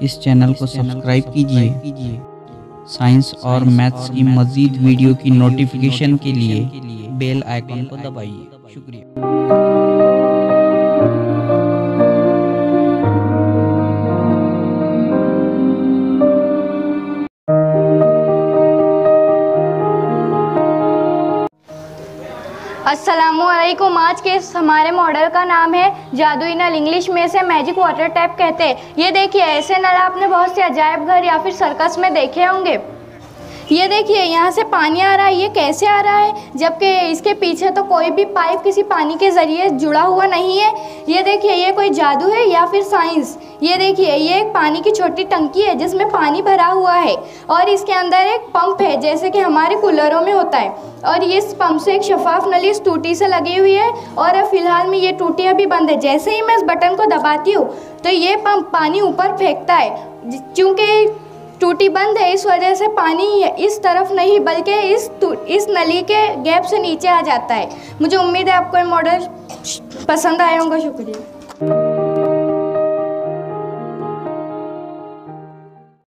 इस चैनल को सब्सक्राइब कीजिए। साइंस और मैथ्स की मज़ीद वीडियो की नोटिफिकेशन के लिए बेल आइकन को दबाइए। शुक्रिया। अस्सलामुअलैकुम। आज के हमारे मॉडल का नाम है जादुई नल। इंग्लिश में से मैजिक वाटर टैप कहते हैं। ये देखिए, ऐसे नल आपने बहुत से अजायब घर या फिर सर्कस में देखे होंगे। ये देखिए, यहाँ से पानी आ रहा है। ये कैसे आ रहा है, जबकि इसके पीछे तो कोई भी पाइप किसी पानी के ज़रिए जुड़ा हुआ नहीं है। ये देखिए, ये कोई जादू है या फिर साइंस। ये देखिए, ये एक पानी की छोटी टंकी है जिसमें पानी भरा हुआ है और इसके अंदर एक पंप है, जैसे कि हमारे कूलरों में होता है। और इस पंप से एक शफाफ नली इस टूटी से लगी हुई है और फिलहाल में ये टूटी अभी बंद है। जैसे ही मैं इस बटन को दबाती हूँ तो ये पंप पानी ऊपर फेंकता है। क्योंकि टूटी बंद है, इस वजह से पानी इस तरफ नहीं बल्कि इस नली के गैप से नीचे आ जाता है। मुझे उम्मीद है आपको ये मॉडल पसंद आया होगा। शुक्रिया।